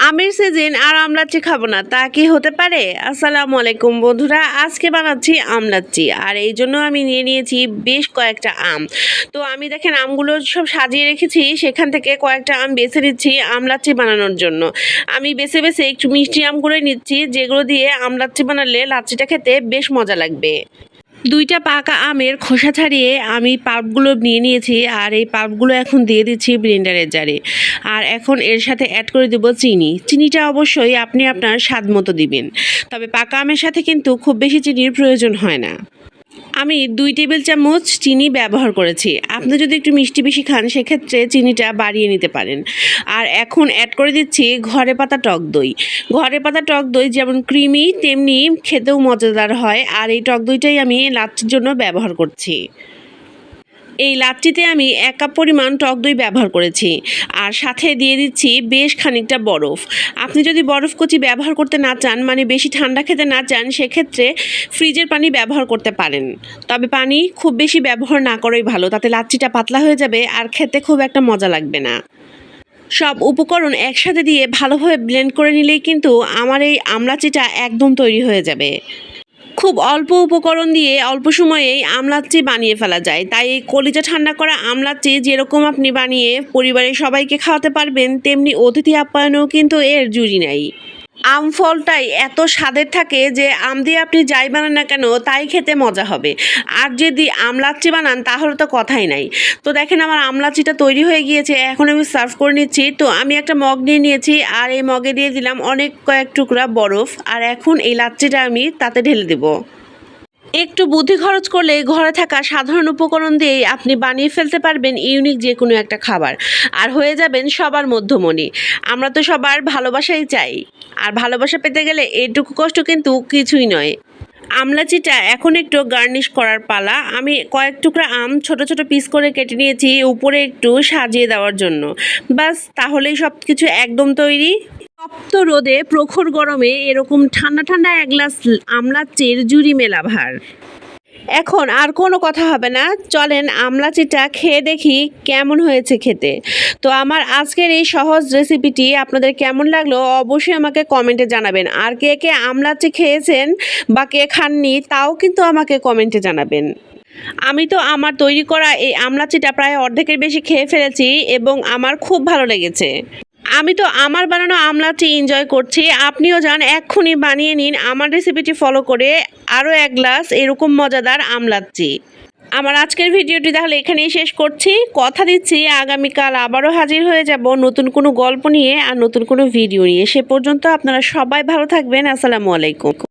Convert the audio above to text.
আমের সিজন আর আমলাচ্ছি খাবো না, তা কি হতে পারে? আসসালামু আলাইকুম বন্ধুরা, আজকে বানাচ্ছি আমলাচ্ছি। আর এই জন্য আমি নিয়ে নিয়েছি বেশ কয়েকটা আম। তো আমি দেখেন আমগুলো সব সাজিয়ে রেখেছি, সেখান থেকে কয়েকটা আম বেছে নিচ্ছি আমলাচ্ছি বানানোর জন্য। আমি বেছে বেছে একটু মিষ্টি আমগুলোই নিচ্ছি, যেগুলো দিয়ে আমলাচ্ছি বানালে লাচ্ছিটা খেতে বেশ মজা লাগবে। দুইটা পাকা আমের খোসা ছাড়িয়ে আমি পাল্পগুলো নিয়ে নিয়েছি, আর এই পাল্পগুলো এখন দিয়ে দিচ্ছি ব্লেন্ডারের জারে। আর এখন এর সাথে অ্যাড করে দেবো চিনিটা অবশ্যই আপনি আপনার স্বাদ মতো দিবেন, তবে পাকা আমের সাথে কিন্তু খুব বেশি চিনির প্রয়োজন হয় না। আমি 2 টেবিল চামচ চিনি ব্যবহার করেছি। আপনি যদি একটু মিষ্টি বেশি খান সেক্ষেত্রে চিনিটা বাড়িয়ে নিতে পারেন। আর এখন অ্যাড করে দিচ্ছি ঘরে পাতা টক দই। ঘরে পাতা টক দই যেমন ক্রিমি তেমনি খেতেও মজাদার হয়, আর এই টক দইটাই আমি লাচ্ছির জন্য ব্যবহার করছি। এই লাচ্ছিতে আমি 1 কাপ পরিমাণ টক দই ব্যবহার করেছি, আর সাথে দিয়ে দিচ্ছি বেশ খানিকটা বরফ। আপনি যদি বরফ কুচি ব্যবহার করতে না চান, মানে বেশি ঠান্ডা খেতে না চান, সেক্ষেত্রে ফ্রিজের পানি ব্যবহার করতে পারেন। তবে পানি খুব বেশি ব্যবহার না করাই ভালো, তাতে লাচ্ছিটা পাতলা হয়ে যাবে আর খেতে খুব একটা মজা লাগবে না। সব উপকরণ একসাথে দিয়ে ভালোভাবে ব্লেন্ড করে নিলেই কিন্তু আমার এই আমলাচ্ছিটা একদম তৈরি হয়ে যাবে। খুব অল্প উপকরণ দিয়ে অল্প সময়েই আমলাচ্ছি বানিয়ে ফেলা যায়, তাই এই কলিজা ঠান্ডা করা আমলাচ্ছি যেরকম আপনি বানিয়ে পরিবারের সবাইকে খাওয়াতে পারবেন, তেমনি অতিথি আপ্যায়নেও কিন্তু এর জুড়ি নাই। আম ফলটাই এত স্বাদের থাকে যে আম দিয়ে আপনি যাই বানান না কেন তাই খেতে মজা হবে। আর যদি আমলাচ্ছি বানান তাহলে তো কথাই নাই। তো দেখেন আমার আমলাচ্ছিটা তৈরি হয়ে গিয়েছে, এখন আমি সার্ভ করে নিচ্ছি। তো আমি একটা মগ নিয়ে নিয়েছি, আর এই মগে দিয়ে দিলাম কয়েক টুকরা বরফ, আর এখন এই লাচ্ছিটা আমি তাতে ঢেলে দেবো। একটু বুদ্ধি খরচ করলে ঘরে থাকা সাধারণ উপকরণ দিয়েই আপনি বানিয়ে ফেলতে পারবেন ইউনিক যে কোনো একটা খাবার, আর হয়ে যাবেন সবার মধ্যমণি। আমরা তো সবার ভালোবাসাই চাই, আর ভালোবাসা পেতে গেলে এইটুকু কষ্ট কিন্তু কিছুই নয়। আমলাচ্ছিটা এখন একটু গার্নিশ করার পালা। আমি কয়েক টুকরা আম ছোট ছোট পিস করে কেটে নিয়েছি উপরে একটু সাজিয়ে দেওয়ার জন্য। বাস, তাহলেই সব কিছু একদম তৈরি। তপ্ত রোদে প্রখর গরমে এরকম ঠান্ডা ঠান্ডা এক গ্লাস আমলাচ্ছির জুড়ি মেলা ভার। এখন আর কোনো কথা হবে না, চলেন আমলাচ্ছিটা খেয়ে দেখি কেমন হয়েছে খেতে। তো আমার আজকের এই সহজ রেসিপিটি আপনাদের কেমন লাগলো অবশ্যই আমাকে কমেন্টে জানাবেন। আর কে কে আমলাচ্ছি খেয়েছেন বা কে খাননি তাও কিন্তু আমাকে কমেন্টে জানাবেন। আমি তো আমার তৈরি করা এই আমলাচ্ছিটা প্রায় অর্ধেকের বেশি খেয়ে ফেলেছি এবং আমার খুব ভালো লেগেছে। আমি তো আমার বানানো আমলাচ্ছি এনজয় করছি। আপনিও যান, এক্ষুনি বানিয়ে নিন আমার রেসিপিটি ফলো করে আরও 1 গ্লাস এরকম মজাদার আমলাচ্ছি। আমার আজকের ভিডিওটি তাহলে এখানেই শেষ করছি। কথা দিচ্ছি আগামীকাল আবারও হাজির হয়ে যাব নতুন কোনো গল্প নিয়ে আর নতুন কোনো ভিডিও নিয়ে। সে পর্যন্ত আপনারা সবাই ভালো থাকবেন। আসসালামু আলাইকুম।